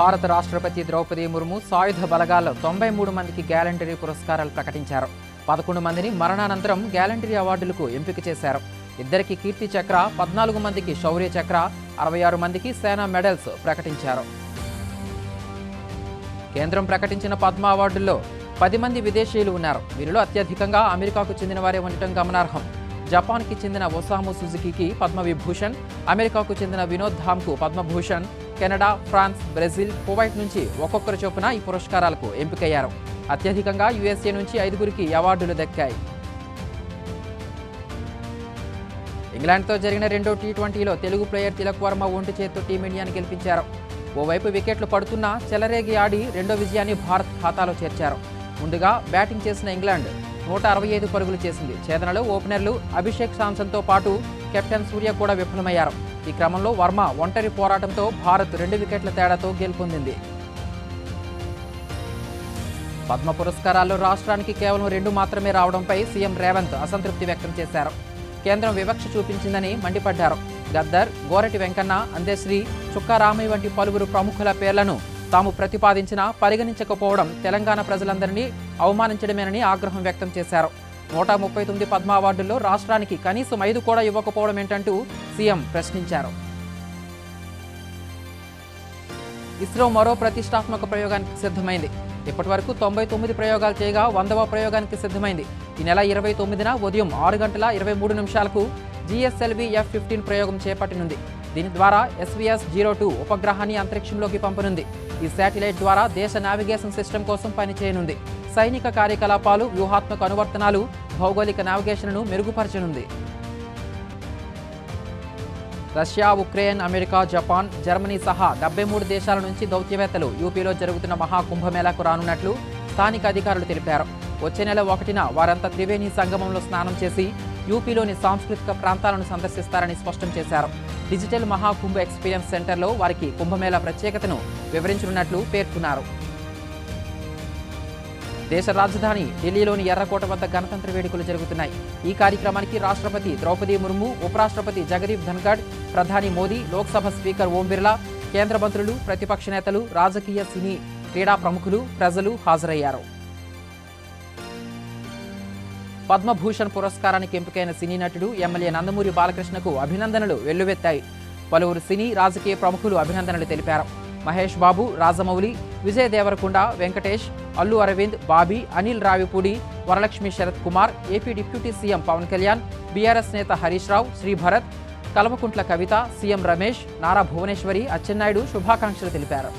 భారత రాష్ట్రపతి ద్రౌపది ముర్ము సాయుధ బలగాల్లో 93 మందికి గ్యాలంటరీ పురస్కారాలు ప్రకటించారు. 11 మందిని మరణానంతరం గ్యాలంటరీ అవార్డులకు ఎంపిక చేశారు. 2కి కీర్తి చక్ర, 14 మందికి శౌర్య చక్ర, 66 మందికి సేనా మెడల్స్ ప్రకటించారు. కేంద్రం ప్రకటించిన పద్మ అవార్డుల్లో 10 మంది విదేశీయులు ఉన్నారు. వీరిలో అత్యధికంగా అమెరికాకు చెందిన వారే ఉండటం గమనార్హం. జపాన్కి చెందిన ఒసాము సుజుకీకి పద్మవిభూషణ్, అమెరికాకు చెందిన వినోద్ ధామ్కు Padma Bhushan, Canada, France, Brazil, Kuwait నుంచి ఒక్కొక్కరు చొప్పున ఈ పురస్కారాలకు ఎంపికయ్యారు. అత్యధికంగా యుఎస్ఏ నుంచి 5గురికి అవార్డులు దక్కాయి. ఇంగ్లాండ్తో జరిగిన రెండో టీ20లో తెలుగు ప్లేయర్ తిలక్ వర్మ ఒంటి చేత్తో టీమిండియాను గెలిపించారు. ఓవైపు వికెట్లు పడుతున్నా చెలరేగి ఆడి రెండో విజయాన్ని భారత్ ఖాతాలో చేర్చారు. ముందుగా బ్యాటింగ్ చేసిన ఇంగ్లాండ్ 165 పరుగులు చేసింది. ఛేదనలో ఓపెనర్లు అభిషేక్ సాంసన్తో పాటు కెప్టెన్ సూర్య కూడా విఫలమయ్యారు. ఈ క్రమంలో వర్మ ఒంటరి పోరాటంతో భారత్ 2 వికెట్ల తేడాతో గెలుపొందింది. పద్మ పురస్కారాల్లో రాష్ట్రానికి కేవలం 2 మాత్రమే రావడంపై సీఎం రేవంత్ అసంతృప్తి వ్యక్తం చేశారు. కేంద్రం వివక్ష చూపించిందని మండిపడ్డారు. గద్దర్, గోరటి వెంకన్న, అందశ్రీ, చుక్కారామయ్య వంటి పలువురు ప్రముఖుల పేర్లను తాము ప్రతిపాదించినా పరిగణించకపోవడం తెలంగాణ ప్రజలందరినీ అవమానించడమేనని ఆగ్రహం వ్యక్తం చేశారు. 139 పద్మ అవార్డుల్లో రాష్ట్రానికి కనీసం 5 కూడా ఇవ్వకపోవడం ఏంటంటూ సీఎం ప్రశ్నించారు. ఇస్రో మరో ప్రతిష్టాత్మక ప్రయోగానికి సిద్ధమైంది. ఇప్పటి వరకు 99 ప్రయోగాలు చేయగా 100వ ప్రయోగానికి సిద్ధమైంది. ఈ నెల 29న ఉదయం 6 గంటల 23 నిమిషాలకు GSLV F-15 ప్రయోగం చేపట్టనుంది. దీని ద్వారా SVS-02 ఉపగ్రహాన్ని అంతరిక్షంలోకి పంపనుంది. ఈ శాటిలైట్ ద్వారా దేశ నావిగేషన్ సిస్టమ్ కోసం పనిచేయనుంది. సైనిక కార్యకలాపాలు, వ్యూహాత్మక అనువర్తనాలు, భౌగోళిక నావిగేషన్ను మెరుగుపరచనుంది. Russia, Ukraine, America, Japan, Germany సహా 73 దేశాల నుంచి దౌత్యవేత్తలు యూపీలో జరుగుతున్న మహాకుంభమేళాకు రానున్నట్లు స్థానిక అధికారులు తెలిపారు. వచ్చే నెల 1న వారంతా త్రివేణి సంగమంలో స్నానం చేసి యూపీలోని సాంస్కృతిక ప్రాంతాలను సందర్శిస్తారని స్పష్టం చేశారు. డిజిటల్ మహాకుంభ ఎక్స్పీరియన్స్ సెంటర్లో వారికి కుంభమేళా ప్రత్యేకతను వివరించనున్నట్లు పేర్కొన్నారు. దేశ రాజధాని ఢిల్లీలోని ఎర్రకోట వద్ద గణతంత్ర వేడుకలు జరుగుతున్నాయి. ఈ కార్యక్రమానికి రాష్ట్రపతి ద్రౌపది ముర్ము, ఉపరాష్ట్రపతి జగదీప్ ధన్ఖడ్, ప్రధాని మోదీ, లోక్సభ స్పీకర్ ఓం బిర్లా, కేంద్ర మంత్రులు, ప్రతిపక్ష నేతలు, రాజకీయ, సినీ, క్రీడా ప్రముఖులు, ప్రజలు హాజరయ్యారు. పద్మభూషణ్ పురస్కారానికి ఎంపికైన సినీ నటుడు ఎమ్మెల్యే నందమూరి బాలకృష్ణకు అభినందనలు వెల్లువెత్తాయి. పలువురు సినీ, రాజకీయ ప్రముఖులు అభినందనలు తెలిపారు. Mahesh Babu, Rajamouli, Vijay Devarakonda, Venkatesh, Allu Aravind, Bobby, Anil Ravipudi, Varalakshmi Sarath Kumar, AP deputy CM Pawan Kalyan, BRS నేత హరీష్ రావు, శ్రీభరత్, కల్వకుంట్ల కవిత, సీఎం రమేష్, నారా భువనేశ్వరి, అచ్చెన్నాయుడు శుభాకాంక్షలు తెలిపారు.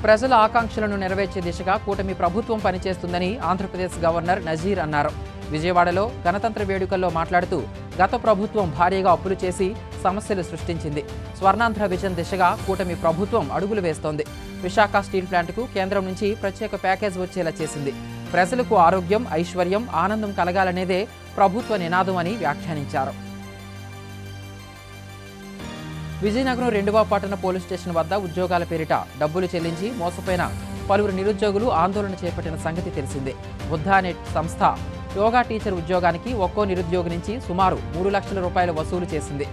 ప్రజల ఆకాంక్షలను నెరవేర్చే దిశగా కూటమి ప్రభుత్వం పనిచేస్తుందని ఆంధ్రప్రదేశ్ గవర్నర్ నజీర్ అన్నారు. విజయవాడలో గణతంత్ర వేడుకల్లో మాట్లాడుతూ గత ప్రభుత్వం భారీగా అప్పులు చేసి సమస్యలు సృష్టించింది. స్వర్ణాంధ్ర విజన్ దిశగా కూటమి ప్రభుత్వం అడుగులు వేస్తోంది. విశాఖ స్టీల్ ప్లాంట్కు కేంద్రం నుంచి ప్రత్యేక ప్యాకేజ్ వచ్చేలా చేసింది. ప్రజలకు ఆరోగ్యం, ఐశ్వర్యం, ఆనందం కలగాలనేదే ప్రభుత్వ నినాదం అని వ్యాఖ్యానించారు. విజయనగరం 2వ పట్టణ పోలీస్ స్టేషన్ వద్ద ఉద్యోగాల పేరిట డబ్బులు చెల్లించి మోసపోయిన పలువురు నిరుద్యోగులు ఆందోళన చేపట్టిన సంగతి తెలిసిందే. బుద్ధ అనే సంస్థ యోగా టీచర్ ఉద్యోగానికి ఒక్కో నిరుద్యోగి నుంచి సుమారు 3 లక్షల రూపాయలు వసూలు చేసింది.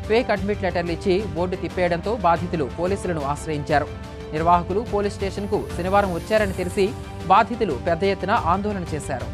ఫేక్ అడ్మిట్ లెటర్లు ఇచ్చి బోర్డు తిప్పేయడంతో బాధితులు పోలీసులను ఆశ్రయించారు. నిర్వాహకులు పోలీస్ స్టేషన్కు శనివారం వచ్చారని తెలిసి బాధితులు పెద్ద ఎత్తున ఆందోళన చేశారు.